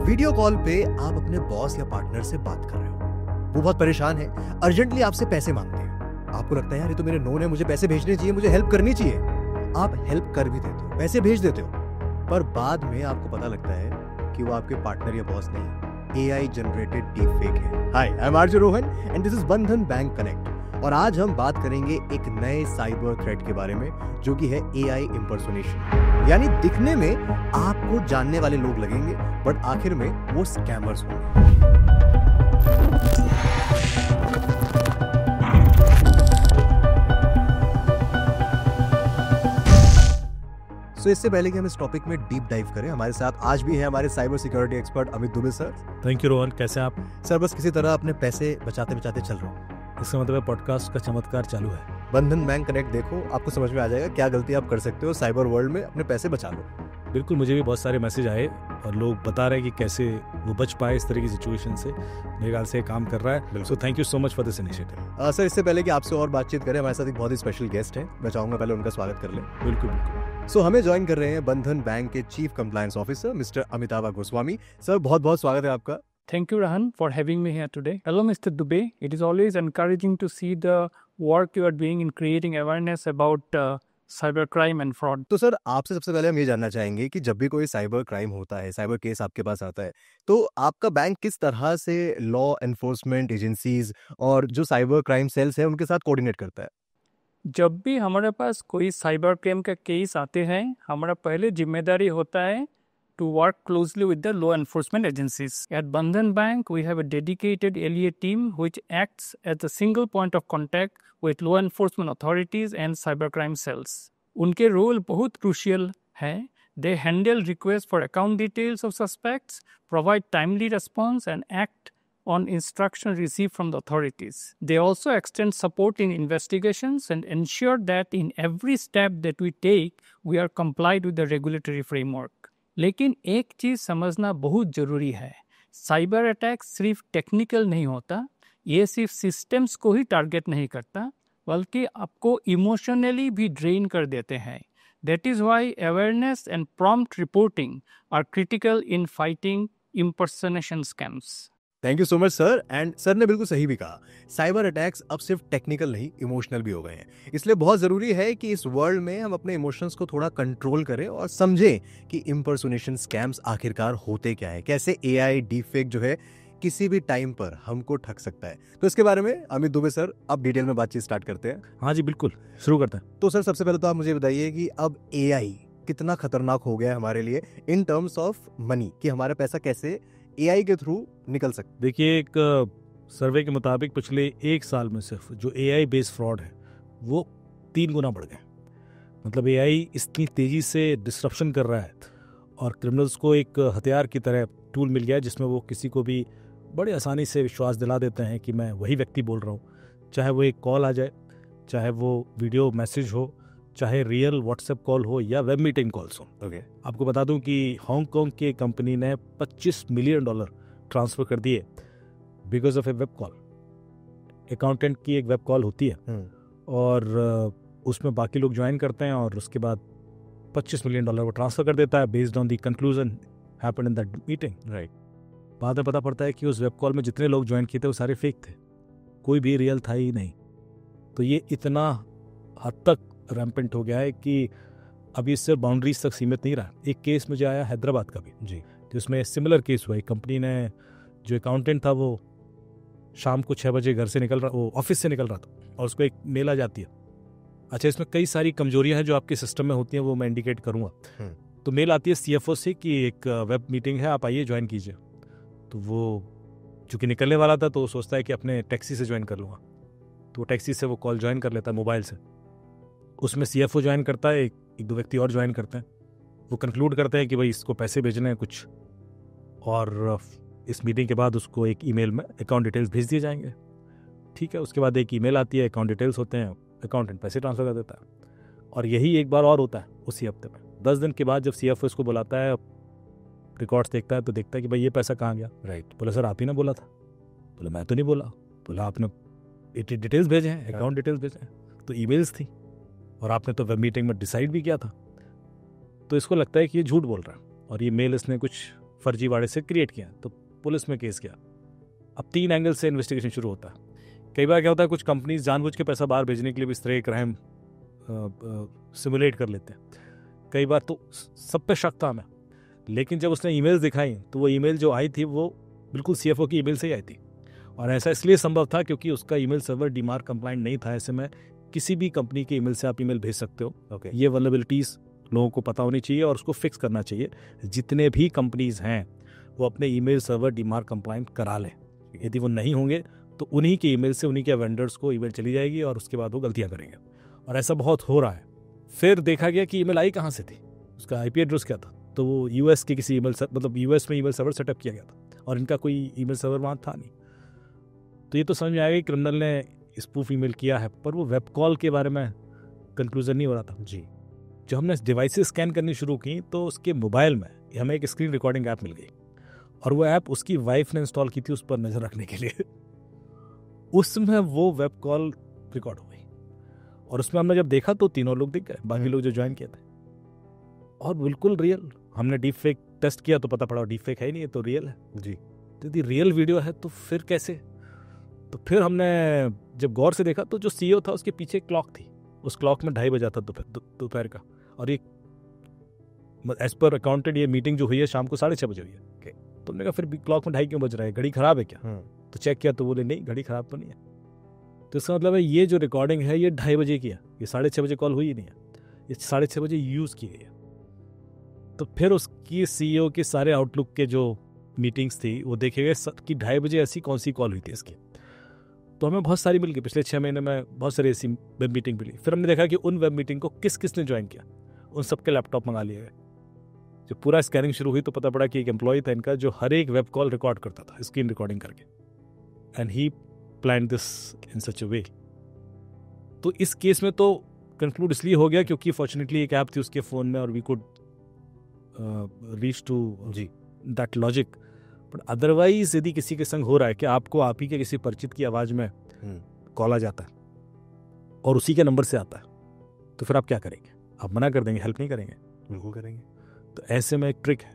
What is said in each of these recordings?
Video call पे आप अपने बॉस या पार्टनर से बात कर रहे हो, वो बहुत परेशान है, अर्जेंटली आपसे पैसे मांगते हैं। आपको लगता है यार ये तो मेरे नोन है, मुझे पैसे भेजने चाहिए, मुझे हेल्प करनी चाहिए। आप हेल्प कर भी देते हो, पैसे भेज देते हो, पर बाद में आपको पता लगता है कि वो आपके पार्टनर या बॉस नहीं, AI जनरेटेड डीपफेक है। Hi, I am RJ Rohan and this is Bandhan Bank connect. और आज हम बात करेंगे एक नए साइबर थ्रेट के बारे में, जो कि है AI इंपर्सोनेशन। यानी दिखने में आपको जानने वाले लोग लगेंगे, बट आखिर में वो स्कैमर्स होंगे। तो इससे पहले कि हम इस टॉपिक में डीप डाइव करें, हमारे साथ आज भी है हमारे cyber security expert Amit Dubey sir. Thank you Rohan, कैसे आप? सर बस किसी तरह अपने पैसे बचाते बचाते चल रहा हूँ। इसका मतलब पॉडकास्ट का चमत्कार चालू है। बंधन बैंक कनेक्ट देखो, आपको समझ में आ जाएगा क्या गलती आप कर सकते हो साइबर वर्ल्ड में, अपने पैसे बचा लो। बिल्कुल, मुझे भी बहुत सारे मैसेज आए और लोग बता रहे हैं कि कैसे वो बच पाए इस तरह की सिचुएशन से। मेरे ख्याल से काम कर रहा है, so thank you so much for this initiative. Sir इससे पहले कि आपसे और बातचीत करें, हमारे साथ एक बहुत ही स्पेशल गेस्ट हैं, मैं चाहूंगा पहले उनका स्वागत कर लें। बिल्कुल बिल्कुल। सो हमें ज्वाइन कर रहे हैं बंधन बैंक के chief compliance officer mister Amitabh Goswami. Sir बहुत बहुत स्वागत है आपका। Thank you, Rahan, for having me here today. Hello, Mr. Dubey. It is always encouraging to see the work you are doing in creating awareness about cybercrime and fraud. तो sir आपसे सबसे पहले हम ये जानना चाहेंगे कि जब भी कोई साइबर क्राइम होता है, साइबर केस आपके पास आता है, तो आपका बैंक किस तरह से लॉ एनफोर्समेंट एजेंसीज और जो साइबर क्राइम सेल्स हैं उनके साथ कोऑर्डिनेट करता है? जब भी हमारे पास कोई साइबर क्राइम का केस आते हैं, हमारा पहले जिम्मेदारी होता है to work closely with the law enforcement agencies. At Bandhan Bank, we have a dedicated LEA team which acts as a single point of contact with law enforcement authorities and cybercrime cells. उनके role बहुत crucial है. They handle requests for account details of suspects, provide timely response, and act on instruction received from the authorities. They also extend support in investigations and ensure that in every step that we take, we are complied with the regulatory framework. लेकिन एक चीज़ समझना बहुत ज़रूरी है, cyber attack सिर्फ technical नहीं होता, ये सिर्फ सिस्टम्स को ही टारगेट नहीं करता, बल्कि आपको इमोशनली भी ड्रेन कर देते हैं। That is why awareness and prompt reporting are critical in fighting impersonation scams. Thank you so much sir. And sir ने बिल्कुल सही भी कहा, साइबर अटैक्स अब सिर्फ टेक्निकल नहीं, इमोशनल भी हो गए हैं। इसलिए बहुत जरूरी है कि इस वर्ल्ड में हम अपने इमोशंस को थोड़ा कंट्रोल करें और समझें कि इम्पर्सोनेशन स्कैम्स आखिरकार होते क्या है, कैसे AI डीपफेक जो है किसी भी टाइम पर हमको ठग सकता है। तो इसके बारे में अमित दुबे सर अब डिटेल में बातचीत स्टार्ट करते हैं। हाँ जी बिल्कुल, शुरू करते हैं। तो सर सबसे पहले तो आप मुझे बताइए कि अब AI कितना खतरनाक हो गया है हमारे लिए इन टर्म्स ऑफ मनी, कि हमारा पैसा कैसे AI के थ्रू निकल सकते। देखिए, एक सर्वे के मुताबिक पिछले एक साल में सिर्फ जो AI बेस्ड फ्रॉड है वो 3 गुना बढ़ गए। मतलब AI इतनी तेज़ी से डिस्ट्रप्शन कर रहा है और क्रिमिनल्स को एक हथियार की तरह टूल मिल गया है जिसमें वो किसी को भी बड़े आसानी से विश्वास दिला देते हैं कि मैं वही व्यक्ति बोल रहा हूँ। चाहे वो एक कॉल आ जाए, चाहे वो वीडियो मैसेज हो, चाहे रियल व्हाट्सएप कॉल हो या वेब मीटिंग कॉल्स हो। ओके, आपको बता दूं कि हांगकांग की कंपनी ने $25 मिलियन ट्रांसफर कर दिए because of A web call. Accountant की एक वेब कॉल होती है और उसमें बाकी लोग ज्वाइन करते हैं और उसके बाद $25 मिलियन वो ट्रांसफर कर देता है based on the conclusion happened in that meeting. Right. बाद में पता पड़ता है कि उस वेब कॉल में जितने लोग ज्वाइन किए थे वो सारे फेक थे, कोई भी रियल था ही नहीं। तो ये इतना हद तक रैम्पेंट हो गया है कि अभी इससे बाउंड्रीज तक सीमित नहीं रहा। एक केस मुझे आया हैदराबाद का भी जी, तो उसमें सिमिलर केस हुआ। एक कंपनी ने, जो अकाउंटेंट था वो शाम को 6 बजे घर से निकल रहा, वो ऑफिस से निकल रहा था और उसको एक मेल आ जाती है। अच्छा, इसमें कई सारी कमजोरियां हैं जो आपके सिस्टम में होती हैं, वो मैं इंडिकेट करूँगा। तो मेल आती है CFO से कि एक वेब मीटिंग है, आप आइए ज्वाइन कीजिए। तो वो चूँकि निकलने वाला था तो वो सोचता है कि अपने टैक्सी से ज्वाइन कर लूँगा, तो वो टैक्सी से वो कॉल ज्वाइन कर लेता है मोबाइल से। उसमें CFO ज्वाइन करता है, एक दो व्यक्ति और ज्वाइन करते हैं। वो कंक्लूड करते हैं कि भाई इसको पैसे भेजने हैं कुछ, और इस मीटिंग के बाद उसको एक ईमेल में अकाउंट डिटेल्स भेज दिए जाएंगे। ठीक है, उसके बाद एक ईमेल आती है, अकाउंट डिटेल्स होते हैं, अकाउंटेंट पैसे ट्रांसफर कर देता है। और यही एक बार और होता है उसी हफ्ते में। 10 दिन के बाद जब CFO इसको बुलाता है, रिकॉर्ड्स देखता है तो देखता है कि भाई ये पैसा कहाँ गया। राइट। बोला सर आप ही ने बोला था। बोला मैं तो नहीं बोला। बोला आपने डिटेल्स भेजे हैं, अकाउंट डिटेल्स भेजे हैं, तो ईमेल्स थी और आपने तो वेब मीटिंग में डिसाइड भी किया था। तो इसको लगता है कि ये झूठ बोल रहा है और ये मेल इसने कुछ फर्जीवाड़े से क्रिएट किया, तो पुलिस में केस किया। अब 3 एंगल से इन्वेस्टिगेशन शुरू होता है। कई बार क्या होता है, कुछ कंपनीज जानबूझ के पैसा बाहर भेजने के लिए भी इस तरह के क्राइम सिमुलेट कर लेते हैं। कई बार तो सब पे शक था हमें, लेकिन जब उसने ईमेल्स दिखाई तो वो ईमेल जो आई थी वो बिल्कुल सीएफओ की ईमेल से ही आई थी। और ऐसा इसलिए संभव था क्योंकि उसका ईमेल सर्वर डीमार्क कंप्लाइंट नहीं था। ऐसे में किसी भी कंपनी के ईमेल से आप ईमेल भेज सकते हो। ये वल्नरेबिलिटीज़ लोगों को पता होनी चाहिए और उसको फिक्स करना चाहिए। जितने भी कंपनीज हैं वो अपने ईमेल सर्वर डीमार्क कंप्लाइंट करा लें। यदि वो नहीं होंगे तो उन्हीं के ईमेल से उन्हीं के वेंडर्स को ईमेल चली जाएगी और उसके बाद वो गलतियां करेंगे। और ऐसा बहुत हो रहा है। फिर देखा गया कि ईमेल आई कहाँ से थी, उसका आईपी एड्रेस क्या था, तो वो यूएस के किसी ईमेल मतलब यूएस में ईमेल सर्वर सेटअप किया गया था और इनका कोई ईमेल सर्वर वहाँ था नहीं। तो ये तो समझ में आएगा कि क्रिमिनल ने स्पूफ ईमेल किया है, पर वो वेब कॉल के बारे में कंक्लूजन नहीं हो रहा था। जी, जब हमने डिवाइसेस स्कैन करनी शुरू की तो उसके मोबाइल में हमें एक स्क्रीन रिकॉर्डिंग ऐप मिल गई और वो ऐप उसकी वाइफ ने इंस्टॉल की थी उस पर नज़र रखने के लिए। उसमें वो वेब कॉल रिकॉर्ड हो गई और उसमें हमने जब देखा तो तीनों लोग दिख गए, बाकी लोग जो ज्वाइन किए थे, और बिल्कुल रियल। हमने डीप फेक टेस्ट किया तो पता पड़ा डीप फेक है ही नहीं, ये तो रियल है। जी, तो यदि रियल वीडियो है तो फिर कैसे? तो फिर हमने जब गौर से देखा तो जो सीईओ था उसके पीछे एक क्लॉक थी, उस क्लॉक में 2:30 बजा था दोपहर का, और ये एज पर अकाउंटेंट ये मीटिंग जो हुई है शाम को 6:30 बजे हुई है। तो हमने कहा फिर क्लॉक में 2:30 क्यों बज रहा है, घड़ी खराब है क्या? तो चेक किया तो बोले नहीं, घड़ी खराब तो नहीं है। तो इसका मतलब है ये जो रिकॉर्डिंग है ये 2:30 बजे की है, ये 6:30 बजे कॉल हुई ही नहीं है, ये 6:30 बजे यूज़ की गई है। तो फिर उसकी सीईओ के सारे आउटलुक के जो मीटिंग्स थी वो देखे गए कि 2:30 बजे ऐसी कौन सी कॉल हुई थी इसकी। तो हमें बहुत सारी मिल गई, पिछले 6 महीने में बहुत सारी ऐसी वेब मीटिंग मिली। फिर हमने देखा कि उन वेब मीटिंग को किस किसने ज्वाइन किया, उन सबके लैपटॉप मंगा लिए गए। जब पूरा स्कैनिंग शुरू हुई तो पता पड़ा कि एक एम्प्लॉय था इनका जो हर एक वेब कॉल रिकॉर्ड करता था, स्क्रीन रिकॉर्डिंग करके, and he plan this in such a way. तो इस केस में तो कंक्लूड इसलिए हो गया क्योंकि फॉर्चुनेटली एक ऐप थी उसके फ़ोन में और we could reach to that logic. But otherwise यदि किसी के संग हो रहा है कि आपको आप ही के किसी परिचित की आवाज़ में कॉल आ जाता है और उसी के नंबर से आता है, तो फिर आप क्या करेंगे? आप मना कर देंगे, हेल्प नहीं करेंगे? बिल्कुल करेंगे। तो ऐसे में एक ट्रिक है।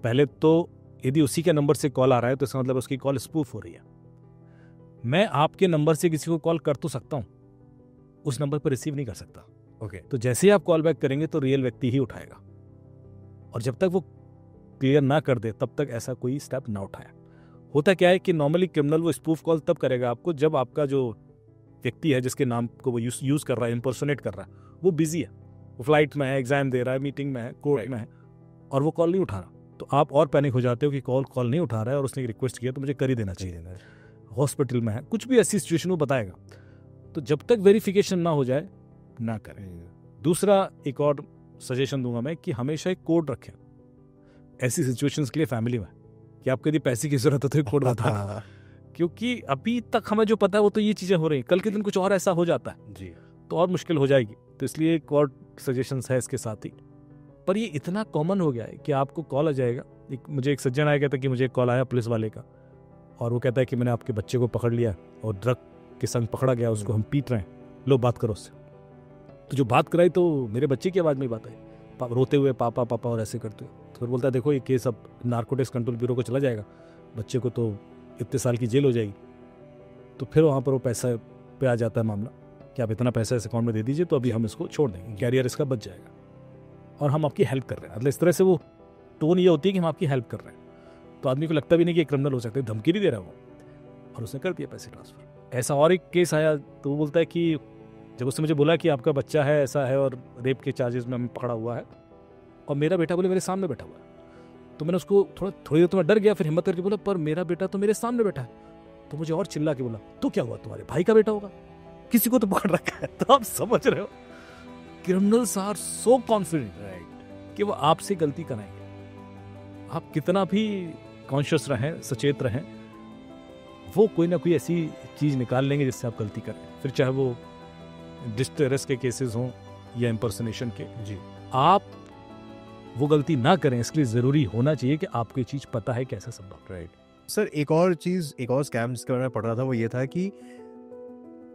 पहले तो यदि उसी के नंबर से कॉल आ रहा है तो इसका मतलब उसकी कॉल स्पूफ हो रही है। मैं आपके नंबर से किसी को कॉल कर तो सकता हूँ, उस नंबर पर रिसीव नहीं कर सकता। ओके। तो जैसे ही आप कॉल बैक करेंगे तो रियल व्यक्ति ही उठाएगा, और जब तक वो क्लियर ना कर दे तब तक ऐसा कोई स्टेप ना उठाए। होता क्या है कि नॉर्मली क्रिमिनल वो स्पूफ कॉल तब करेगा आपको जब आपका जो व्यक्ति है जिसके नाम को वो यूज़ कर रहा है, इम्पर्सोनेट कर रहा है, वो बिजी है, वो फ्लाइट में है, एग्जाम दे रहा है, मीटिंग में है, कोर्ट में है, और वो कॉल नहीं उठा रहा। तो आप और पैनिक हो जाते हो कि कॉल नहीं उठा रहा है और उसने रिक्वेस्ट किया तो मुझे कर ही देना चाहिए, हॉस्पिटल में है, कुछ भी ऐसी सिचुएशन वो बताएगा। तो जब तक वेरिफिकेशन ना हो जाए ना करें। दूसरा एक और सजेशन दूंगा मैं कि हमेशा एक कोड रखें ऐसी सिचुएशंस के लिए फैमिली में, कि आपको यदि पैसे की जरूरत है तो एक कोड बता क्योंकि अभी तक हमें जो पता है वो तो ये चीज़ें हो रही हैं, कल के दिन कुछ और ऐसा हो जाता है जी, तो और मुश्किल हो जाएगी। तो इसलिए एक और सजेशंस है इसके साथ ही। पर ये इतना कॉमन हो गया है कि आपको कॉल आ जाएगा। मुझे एक सज्जन आया कहता कि मुझे एक कॉल आया पुलिस वाले का, और वो कहता है कि मैंने आपके बच्चे को पकड़ लिया और ड्रग के संग पकड़ा गया, उसको हम पीट रहे हैं, लो बात करो उससे। तो जो बात कराई तो मेरे बच्चे की आवाज़ में ही बात आई, रोते हुए पापा पापा और ऐसे करते हुए। तो फिर बोलता है देखो ये केस अब नार्कोटिक्स कंट्रोल ब्यूरो को चला जाएगा, बच्चे को तो इतने साल की जेल हो जाएगी। तो फिर वहाँ पर वो पैसा पे आ जाता है मामला कि आप इतना पैसा इस अकाउंट में दे दीजिए तो अभी हम इसको छोड़ देंगे, कैरियर इसका बच जाएगा और हम आपकी हेल्प कर रहे हैं। मतलब इस तरह से वो टोन ये होती है कि हम आपकी हेल्प कर रहे हैं। तो आदमी को लगता भी नहीं कि क्रिमिनल हो सकता है, धमकी नहीं दे रहा वो, और उसने कर दिया पैसे ट्रांसफ़र। ऐसा और एक केस आया तो वो बोलता है कि जब उसने मुझे बोला कि आपका बच्चा है ऐसा है और रेप के चार्जेस में हमें पकड़ा हुआ है, और मेरा बेटा बोले मेरे सामने बैठा हुआ है, तो मैंने उसको थोड़ी देर तो मैं डर गया, फिर हिम्मत करके बोला पर मेरा बेटा तो मेरे सामने बैठा है। तो मुझे और चिल्ला के बोला तो क्या हुआ, तुम्हारे भाई का बेटा होगा, किसी को तो पकड़ रखा है। तो आप समझ रहे हो criminals are so confident right कि वो आपसे गलती कराएंगे। आप कितना भी कॉन्शियस रहें, सचेत रहें, वो कोई ना कोई ऐसी चीज़ निकाल लेंगे जिससे आप गलती करें, फिर चाहे वो डिस्ट्रेस के केसेस हों या इम्पर्सनेशन के। जी, आप वो गलती ना करें, इसके लिए ज़रूरी होना चाहिए कि आपको ये चीज़ पता है कैसा संभव। राइट सर, एक और स्कैम जिसके बारे में पढ़ रहा था वो ये था कि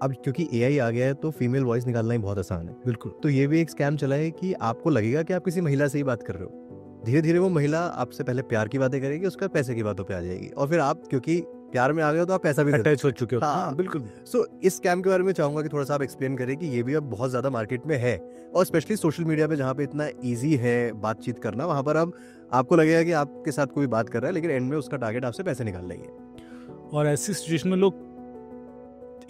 अब क्योंकि एआई आ गया है तो फीमेल वॉइस निकालना ही बहुत आसान है। बिल्कुल। तो ये भी एक स्कैम चला है कि आपको लगेगा कि आप किसी महिला से ही बात कर रहे हो, धीरे धीरे वो महिला आपसे पहले प्यार की बातें करेगी, उसका पैसे की बातों पे आ जाएगी, और फिर आप क्योंकि प्यार में आ गए हो तो आप पैसा भी अटैच हो चुके हो। हाँ, बिल्कुल। सो इस स्कैम के बारे में चाहूंगा कि थोड़ा सा आप एक्सप्लेन करें कि ये भी अब बहुत ज्यादा मार्केट में है, और स्पेशली सोशल मीडिया पे जहाँ पे इतना इजी है बातचीत करना, वहां पर अब आपको लगेगा कि आपके साथ कोई बात कर रहा है, लेकिन एंड में उसका टारगेट आपसे पैसे निकाल लेंगे। और ऐसी सिचुएशन में लोग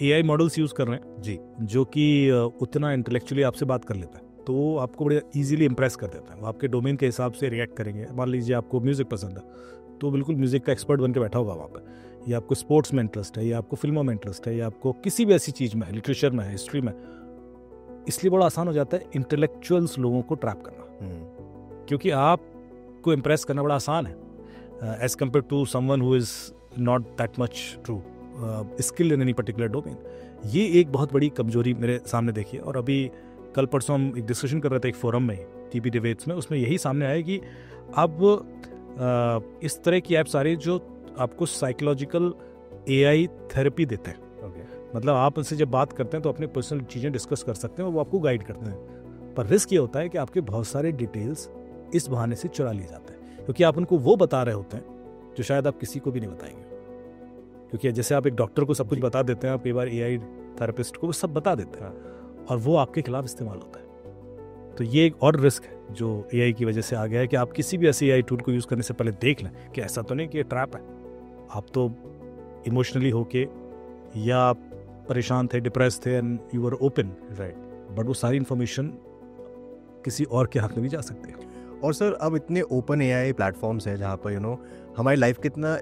AI मॉडल्स यूज कर रहे हैं जी, जो कि उतना इंटेलेक्चुअली आपसे बात कर लेता है, तो वो आपको बड़े इजीली इंप्रेस कर देता है। वो आपके डोमेन के हिसाब से रिएक्ट करेंगे। मान लीजिए आपको म्यूजिक पसंद है तो बिल्कुल म्यूजिक का एक्सपर्ट बन के बैठा होगा वहाँ पर, या आपको स्पोर्ट्स में इंटरेस्ट है, या आपको फिल्मों में इंटरेस्ट है, या आपको किसी भी ऐसी चीज़ में, लिटरेचर में है, हिस्ट्री में। इसलिए बड़ा आसान हो जाता है इंटेलेक्चुअल्स लोगों को ट्रैप करना, क्योंकि आपको इम्प्रेस करना बड़ा आसान है as compare to someone who is not that much true skilled in any particular domain. ये एक बहुत बड़ी कमजोरी मेरे सामने देखी है। और अभी कल परसों हम एक डिस्कशन कर रहे थे एक फोरम में, TP डिबेट्स में, उसमें यही सामने आया कि अब इस तरह की ऐप्स आ रही है जो आपको साइकोलॉजिकल AI थेरेपी देते हैं। मतलब आप उनसे जब बात करते हैं तो अपने पर्सनल चीज़ें डिस्कस कर सकते हैं और वो आपको गाइड करते हैं। पर रिस्क ये होता है कि आपके बहुत सारे डिटेल्स इस बहाने से चुरा लिए जाते हैं, क्योंकि आप उनको वो बता रहे होते हैं जो शायद आप किसी को भी नहीं बताएंगे। क्योंकि जैसे आप एक डॉक्टर को सब कुछ बता देते हैं, आप कई बार AI थेरेपिस्ट को वो सब बता देते हैं और वो आपके खिलाफ इस्तेमाल होता है। तो ये एक और रिस्क है जो AI की वजह से आ गया है कि आप किसी भी ऐसे AI टूल को यूज़ करने से पहले देख लें कि ऐसा तो नहीं कि ये ट्रैप है। आप तो इमोशनली होके या आप परेशान थे, डिप्रेस थे and you were open, right, but वो सारी इन्फॉर्मेशन किसी और के हाथ में भी जा सकती है। और सर अब इतने ओपन AI प्लेटफॉर्म्स हैं जहाँ पर हमारी लाइफ का इतना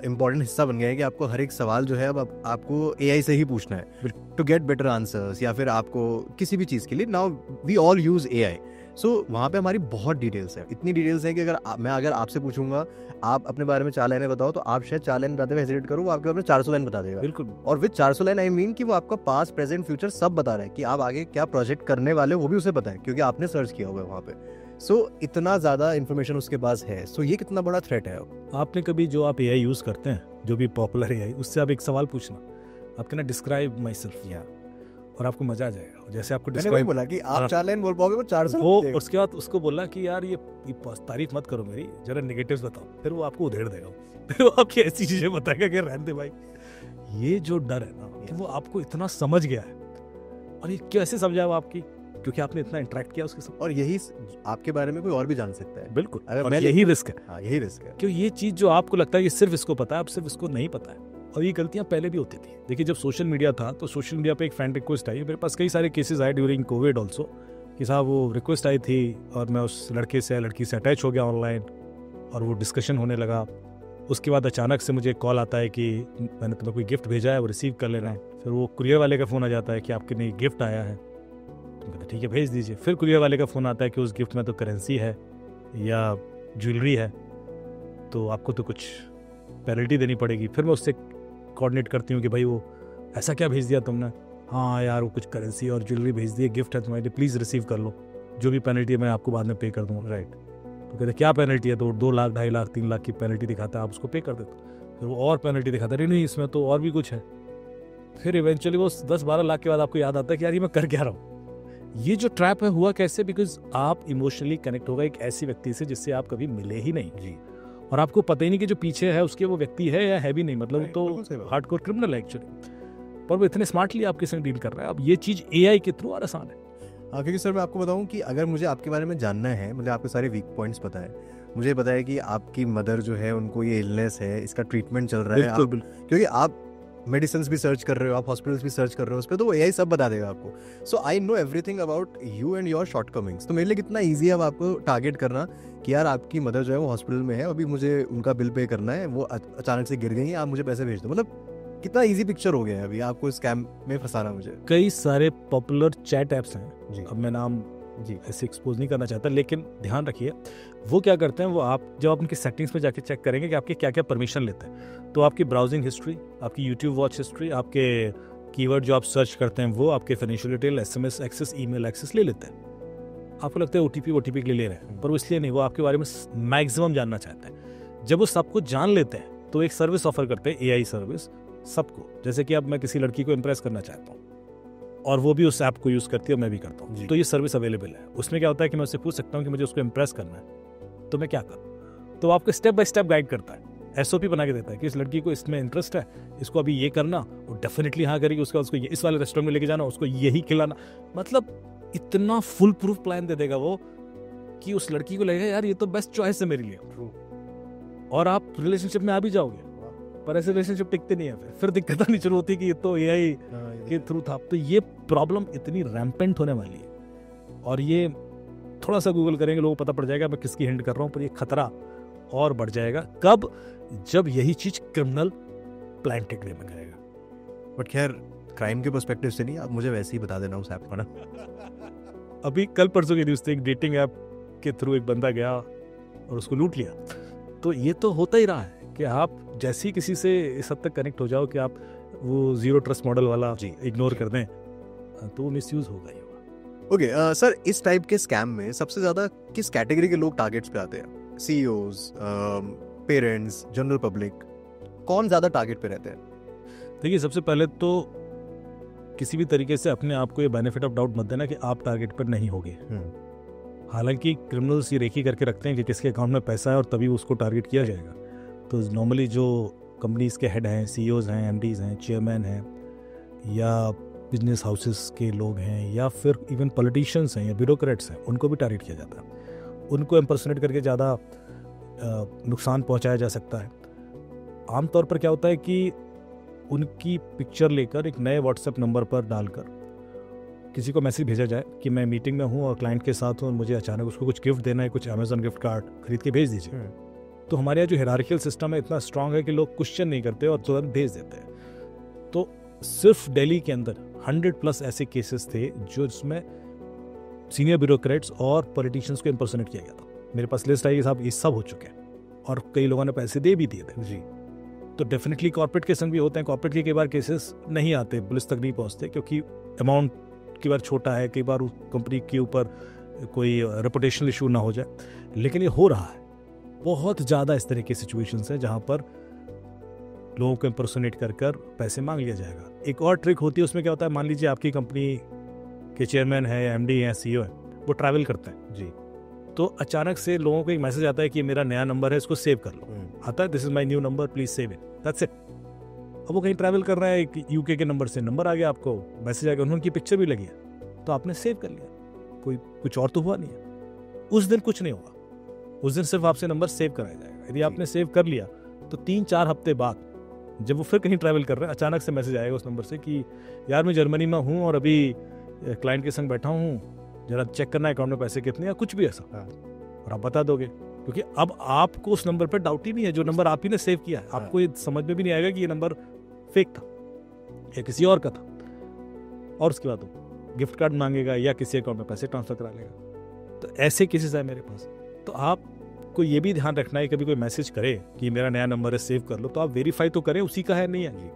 इम्पॉर्टेंट हिस्सा बन गया है कि आपको हर एक सवाल जो है अब आपको AI से ही पूछना है टू गेट बेटर आंसर्स, या फिर आपको किसी भी चीज़ के लिए now we all use AI। So वहाँ पे हमारी बहुत डिटेल्स है, इतनी डिटेल्स है कि अगर आपसे पूछूंगा आप अपने बारे में 4 लाइनें बताओ, तो आप शायद 4 लाइन बताते हुए हेजिटेट करो, वो आपके बारे में 400 लाइन बता देगा। बिल्कुल। और विद 400 लाइन आई मीन कि वो आपका पास्ट प्रेजेंट फ्यूचर सब बता रहा है कि आप आगे क्या प्रोजेक्ट करने वाले हो, वो भी उसे पता है क्योंकि आपने सर्च किया हुआ है वहाँ पे। सो इतना ज़्यादा इन्फॉर्मेशन उसके पास है। सो ये कितना बड़ा थ्रेट है। आपने कभी जो आप AI यूज़ करते हैं, जो भी पॉपुलर AI, उससे आप एक सवाल पूछना, आप कहना डिस्क्राइब माई सेल्फ, और आपको मजा आ जाएगा। जैसे आपको डिस्क्राइब बोला कि आप 4 लाइन बोल पाओगे, वो 400 वो, उसके बाद उसको बोला कि यार ये तारीफ मत करो मेरी, जरा नेगेटिव्स बताओ, फिर वो आपको उधेड़ देगा। फिर वो आपकी ऐसी चीजें बताएगा कि रहने दे भाई। ये जो डर है ना, वो आपको इतना समझ गया है। और ये कैसे समझा वो आपकी, क्योंकि आपने इतना इंटरेक्ट किया उसके साथ। और यही आपके बारे में कोई और भी जान सकता है। बिल्कुल। अगर और यही रिस्क है। हाँ, यही रिस्क है। क्यों ये चीज जो आपको लगता है कि सिर्फ इसको पता है, अब सिर्फ इसको नहीं पता है। और ये गलतियां पहले भी होती थी। देखिए जब सोशल मीडिया था तो सोशल मीडिया पे एक फ्रेंड रिक्वेस्ट आई, मेरे पास कई सारे केसेस आए ड्यूरिंग कोविड ऑल्सो, कि साहब वो रिक्वेस्ट आई थी और मैं उस लड़की से अटैच हो गया ऑनलाइन, और वो डिस्कशन होने लगा। उसके बाद अचानक से मुझे कॉल आता है कि मैंने तुम्हें कोई गिफ्ट भेजा है, वो रिसीव कर लेना है। फिर वो कुरियर वाले का फ़ोन आ जाता है कि आपके लिए गिफ्ट आया है, तो कहते ठीक है भेज दीजिए। फिर कुरियर वाले का फ़ोन आता है कि उस गिफ्ट में तो करेंसी है या ज्वेलरी है, तो आपको तो कुछ पेनल्टी देनी पड़ेगी। फिर मैं उससे कोऑर्डिनेट करती हूँ कि भाई वो ऐसा क्या भेज दिया तुमने, हाँ यार वो कुछ करेंसी और ज्वेलरी भेज दिए, गिफ्ट है तुम्हारे लिए, प्लीज़ रिसीव कर लो, जो भी पेनल्टी है मैं आपको बाद में पे कर दूँगा। राइट। तो कहते क्या पेनल्टी है, तो 2 लाख 2.5 लाख 3 लाख की पेनल्टी दिखाता है, आप उसको पे कर देते हो। फिर वो और पेनल्टी दिखाता है, नहीं इसमें तो और भी कुछ है। फिर इवेंचुअली वो 10-12 लाख के बाद आपको याद आता है कि यार ये मैं कर क्या रहा हूँ। ये जो ट्रैप है हुआ कैसे, बिकॉज आप इमोशनली कनेक्ट हो गए एक ऐसी व्यक्ति से जिससे आप कभी मिले ही नहीं जी, और आपको पता ही नहीं कि जो पीछे है उसके वो व्यक्ति है या है भी नहीं, मतलब तो हार्डकोर क्रिमिनल है एक्चुअली, पर वो इतने स्मार्टली आपके संग डील कर रहा है। अब ये चीज़ AI के थ्रू और आसान है। हाँ, क्योंकि सर मैं आपको बताऊं कि अगर मुझे आपके बारे में जानना है, मुझे आपके सारे वीक पॉइंट्स पता है, मुझे पता है कि आपकी मदर जो है उनको ये इलनेस है, इसका ट्रीटमेंट चल रहा है, क्योंकि आप मेडिसिन भी सर्च कर रहे हो, आप हॉस्पिटल्स भी सर्च कर रहे हो उस पर, तो वो AI सब बता देगा आपको। So I know everything about you and your shortcomings. तो मेरे लिए कितना ईजी है अब आपको टारगेट करना कि यार आपकी मदर जो है वो हॉस्पिटल में है, अभी मुझे उनका बिल पे करना है, वो अचानक से गिर गई है, आप मुझे पैसे भेज दो। मतलब कितना इजी पिक्चर हो गया है अभी आपको स्कैम में फंसाना। मुझे कई सारे पॉपुलर चैट ऐप्स हैं जी, अब मैं नाम जी ऐसे एक्सपोज नहीं करना चाहता, लेकिन ध्यान रखिए वो क्या करते हैं, वो आप जब आप उनकी सेटिंग्स में जाके चेक करेंगे कि आपके क्या क्या परमिशन लेते हैं, तो आपकी ब्राउजिंग हिस्ट्री, आपकी यूट्यूब वॉच हिस्ट्री, आपके कीवर्ड जो आप सर्च करते हैं वो, आपके financial detail, SMS access, email access ले लेते हैं। आपको लगता है OTP के लिए ले रहे हैं, पर वो इसलिए नहीं, वो आपके बारे में मैक्सिमम जानना चाहते हैं। जब वो सब कुछ जान लेते हैं तो एक सर्विस ऑफर करते हैं, AI सर्विस सबको। जैसे कि अब मैं किसी लड़की को इम्प्रेस करना चाहता हूँ और वो भी उस ऐप को यूज़ करती है और मैं भी करता हूँ, तो ये सर्विस अवेलेबल है। उसमें क्या होता है कि मैं उससे पूछ सकता हूँ कि मुझे उसको इम्प्रेस करना है, तो मैं क्या करूँ। तो आपको स्टेप बाय स्टेप गाइड करता है, SOP बना के देता है कि इस लड़की को इसमें इंटरेस्ट है, इसको अभी ये करना, वो डेफिनेटली हाँ करेगी, उसको इस वाले रेस्टोरेंट में लेके जाना, उसको यही खिलाना। मतलब इतना फुल प्रूफ प्लान दे देगा वो कि उस लड़की को लगेगा यार ये तो बेस्ट चॉइस है मेरे लिए, और आप रिलेशनशिप में आ भी जाओगे। पर ऐसे रिलेशनशिप टिकते नहीं है, फिर दिक्कत आनी शुरू होती है कि ये तो AI के थ्रू था। तो ये प्रॉब्लम इतनी रैम्पेंट होने वाली है, और ये थोड़ा सा गूगल करेंगे लोगों को पता पड़ जाएगा मैं किसकी हिंट कर रहा हूँ। पर ये खतरा और बढ़ जाएगा कब, जब यही चीज क्रिमिनल प्लांटेड वे में करेगा। बट खैर क्राइम के पर्सपेक्टिव से नहीं, आप मुझे वैसे ही बता देना उस ऐप का ना। अभी कल परसों की न्यूज़ थी, एक डेटिंग ऐप के थ्रू एक बंदा गया और उसको लूट लिया। तो ये तो होता ही रहा है कि आप जैसे ही किसी से इस हद तक कनेक्ट हो जाओ कि आप वो जीरो ट्रस्ट मॉडल वाला इग्नोर कर दें, तो वो मिसयूज होगा ही होगा। ओके सर, इस टाइप के स्कैम में सबसे ज्यादा किस कैटेगरी के लोग टारगेट्स पे आते हैं? CEOs, पेरेंट्स, जनरल पब्लिक, कौन ज्यादा टारगेट पे रहते हैं? देखिए, सबसे पहले तो किसी भी तरीके से अपने आप को ये बेनिफिट ऑफ डाउट मत देना कि आप टारगेट पर नहीं होगे। हालांकि क्रिमिनल्स ये रेखी करके रखते हैं कि किसके अकाउंट में पैसा है और तभी उसको टारगेट किया जाएगा। तो नॉर्मली जो कंपनीज के हेड हैं, CEOs हैं, MDs हैं, चेयरमैन हैं, या बिजनेस हाउसेस के लोग हैं, या फिर इवन पॉलिटिशियंस हैं या ब्यूरोक्रेट्स हैं, उनको भी टारगेट किया जाता है। उनको इम्पर्सनेट करके ज़्यादा नुकसान पहुंचाया जा सकता है। आमतौर पर क्या होता है कि उनकी पिक्चर लेकर एक नए WhatsApp नंबर पर डालकर किसी को मैसेज भेजा जाए कि मैं मीटिंग में हूँ और क्लाइंट के साथ हूँ और मुझे अचानक उसको कुछ गिफ्ट देना है, कुछ Amazon गिफ्ट कार्ड खरीद के भेज दीजिए। तो हमारे यहाँ जो हिरार्किकल सिस्टम है इतना स्ट्रांग है कि लोग क्वेश्चन नहीं करते और तुरंत भेज देते हैं। तो सिर्फ दिल्ली के अंदर 100+ ऐसे केसेस थे जो जिसमें सीनियर ब्यूरोक्रेट्स और पॉलिटिशियंस को इम्पर्सनेट किया गया था। मेरे पास लिस्ट आई साहब, ये सब हो चुके हैं और कई लोगों ने पैसे दे भी दिए थे जी। तो डेफिनेटली कॉर्पोरेट केस भी होते हैं। कॉर्पोरेट के कई बार केसेस नहीं आते, पुलिस तक नहीं पहुंचते, क्योंकि अमाउंट कई बार छोटा है, कई बार उस कंपनी के ऊपर कोई रेपुटेशनल इशू ना हो जाए। लेकिन ये हो रहा है बहुत ज़्यादा। इस तरह की सिचुएशंस हैं जहाँ पर लोगों को इम्पर्सोनेट कर कर पैसे मांग लिया जाएगा। एक और ट्रिक होती है, उसमें क्या होता है, मान लीजिए आपकी कंपनी के चेयरमैन है, MD है, CEO है, वो ट्रैवल करते हैं जी। तो अचानक से लोगों को एक मैसेज आता है कि मेरा नया नंबर है, इसको सेव कर लो। आता है, this is my new number, please save it, that's it. अब वो कहीं ट्रैवल कर रहा है, एक UK के नंबर से नंबर आ गया, आपको मैसेज आ गया, उन्होंने पिक्चर भी लगी है, तो आपने सेव कर लिया। कोई कुछ और तो हुआ नहीं है। उस दिन कुछ नहीं हुआ, उस दिन सिर्फ आपसे नंबर सेव कराया जाएगा। यदि आपने सेव कर लिया तो 3-4 हफ्ते बाद जब वो फिर कहीं ट्रैवल कर रहे हैं, अचानक से मैसेज आएगा उस नंबर से कि यार मैं जर्मनी में हूँ और अभी क्लाइंट के संग बैठा हूँ, जरा चेक करना है अकाउंट में पैसे कितने, या कुछ भी ऐसा। और आप बता दोगे, क्योंकि अब आपको उस नंबर पर डाउट ही नहीं है, जो नंबर आप ही ने सेव किया है। आपको ये समझ में भी नहीं आएगा कि ये नंबर फेक था या किसी और का था। और उसके बाद वो गिफ्ट कार्ड मांगेगा या किसी अकाउंट में पैसे ट्रांसफर करा लेगा। तो ऐसे केसेस है मेरे पास। तो आपको ये भी ध्यान रखना है, कभी कोई मैसेज करे कि मेरा नया नंबर है, सेव कर लो, तो आप वेरीफाई तो करें उसी का है नहीं है।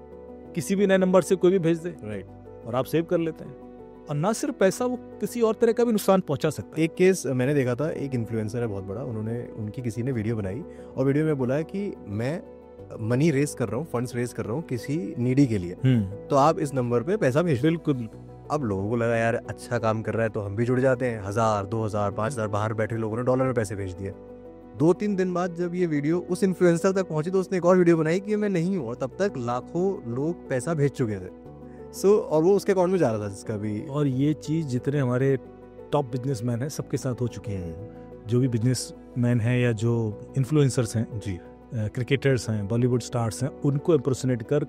किसी भी नए नंबर से कोई भी भेज दे, राइट, और आप सेव कर लेते हैं। और ना सिर्फ पैसा, वो किसी और तरह का भी नुकसान पहुंचा सकता है। एक केस मैंने देखा था, एक इन्फ्लुएंसर है बहुत बड़ा, उनकी किसी ने वीडियो बनाई और वीडियो में बोला है कि मैं मनी रेस कर रहा हूँ, फंड्स रेस कर रहा हूँ किसी नीडी के लिए, तो आप इस नंबर पे पैसा भेज। बिल्कुल। अब लोगों को लगा यार अच्छा काम कर रहा है तो हम भी जुड़ जाते हैं। 1000, 2000, 5000 बाहर बैठे लोगों ने डॉलर में पैसे भेज दिए। 2-3 दिन बाद जब ये वीडियो उस इन्फ्लुएंसर तक पहुंची तो उसने एक और वीडियो बनाई कि मैं नहीं हूँ, और तब तक लाखों लोग पैसा भेज चुके थे। और वो उसके अकाउंट में जा रहा था जिसका भी। और ये चीज़ जितने हमारे टॉप बिजनेसमैन हैं सबके साथ हो चुकी है। जो भी बिजनेसमैन हैं या जो इन्फ्लुएंसर्स हैं जी, क्रिकेटर्स हैं, बॉलीवुड स्टार्स हैं, उनको इम्पर्सनेट कर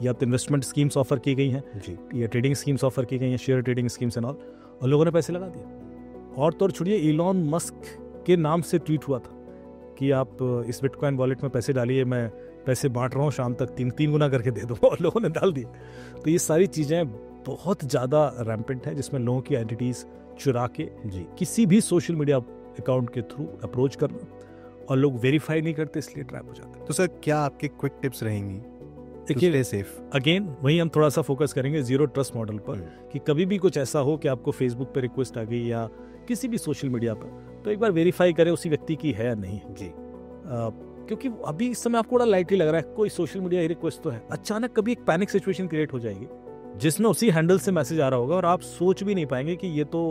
या तो इन्वेस्टमेंट स्कीम्स ऑफर की गई हैं जी, या ट्रेडिंग स्कीम्स ऑफर की गई हैं, share trading schemes and all, और लोगों ने पैसे लगा दिए। और तो और छोड़िए, इलॉन मस्क के नाम से ट्वीट हुआ था कि आप इस बिटकॉइन वॉलेट में पैसे डालिए, मैं पैसे बांट रहा हूँ, शाम तक 3 गुना करके दे दो, और लोगों ने डाल दिए। तो ये सारी चीज़ें बहुत ज़्यादा रैम्पेंट है, जिसमें लोगों की आइडेंटिटीज़ चुरा के जी किसी भी सोशल मीडिया अकाउंट के थ्रू अप्रोच करना, और लोग वेरीफाई नहीं करते, इसलिए ट्रैप हो जाते हैं। तो सर क्या आपके क्विक टिप्स रहेंगी? देखिए, सेफ अगेन वही हम थोड़ा सा फोकस करेंगे जीरो ट्रस्ट मॉडल पर, कि कभी भी कुछ ऐसा हो कि आपको फेसबुक पे रिक्वेस्ट आ गई या किसी भी सोशल मीडिया पर, तो एक बार वेरीफाई करें उसी व्यक्ति की है या नहीं जी। क्योंकि अभी इस समय आपको बड़ा लाइटली लग रहा है, कोई सोशल मीडिया रिक्वेस्ट तो है, अचानक कभी एक पैनिक सिचुएशन क्रिएट हो जाएगी जिसमें उसी हैंडल से मैसेज आ रहा होगा और आप सोच भी नहीं पाएंगे कि ये तो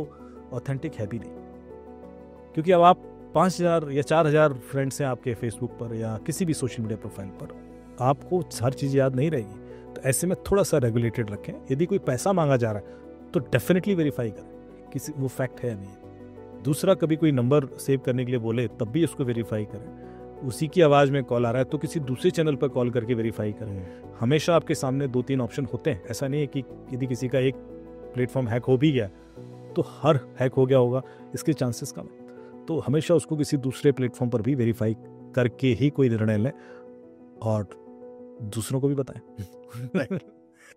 ऑथेंटिक है भी नहीं। क्योंकि अब आप 5,000 या 4,000 फ्रेंड्स हैं आपके फेसबुक पर या किसी भी सोशल मीडिया प्रोफाइल पर, आपको हर चीज़ याद नहीं रहेगी। तो ऐसे में थोड़ा सा रेगुलेटेड रखें। यदि कोई पैसा मांगा जा रहा है तो डेफिनेटली वेरीफाई करें किसी वो फैक्ट है या नहीं। दूसरा, कभी कोई नंबर सेव करने के लिए बोले तब भी उसको वेरीफाई करें। उसी की आवाज़ में कॉल आ रहा है तो किसी दूसरे चैनल पर कॉल करके वेरीफाई करें। हमेशा आपके सामने 2-3 ऑप्शन होते हैं। ऐसा नहीं है कि यदि किसी का एक प्लेटफॉर्म हैक हो भी गया तो हर हैक हो गया होगा, इसके चांसेस कम है। तो हमेशा उसको किसी दूसरे प्लेटफॉर्म पर भी वेरीफाई करके ही कोई निर्णय लें और दूसरों को भी बताएं।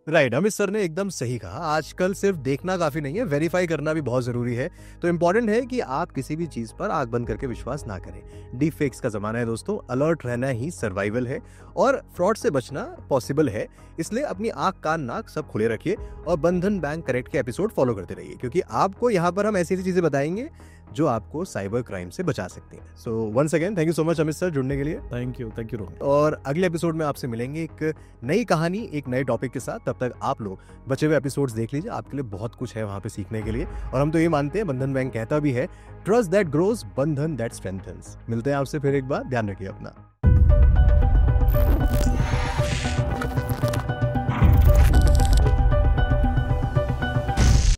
राइट, अमित सर ने एकदम सही कहा। आजकल सिर्फ देखना काफी नहीं है, वेरीफाई करना भी बहुत जरूरी है। तो इंपॉर्टेंट है कि आप किसी भी चीज पर आंख बंद करके विश्वास ना करें। डीप फेक्स का जमाना है दोस्तों, अलर्ट रहना ही सर्वाइवल है और फ्रॉड से बचना पॉसिबल है। इसलिए अपनी आंख कान नाक सब खुले रखिए और बंधन बैंक करेक्ट के एपिसोड फॉलो करते रहिए, क्योंकि आपको यहाँ पर हम ऐसी ऐसी चीजें बताएंगे जो आपको साइबर क्राइम से बचा सकती हैं। So once again thank you so much Amit sir जुड़ने के लिए। Thank you Rohan. और अगले एपिसोड में आपसे मिलेंगे एक नई कहानी, एक नए टॉपिक के साथ। तब तक आप लोग बचे हुए एपिसोड्स देख लीजिए, आपके लिए बहुत कुछ है वहां पे सीखने के लिए। और हम तो ये मानते हैं, बंधन बैंक कहता भी है, ट्रस्ट दैट ग्रोज, बंधन दैट स्ट्रेंथन्स। मिलते हैं आपसे फिर एक बार, ध्यान रखिए अपना।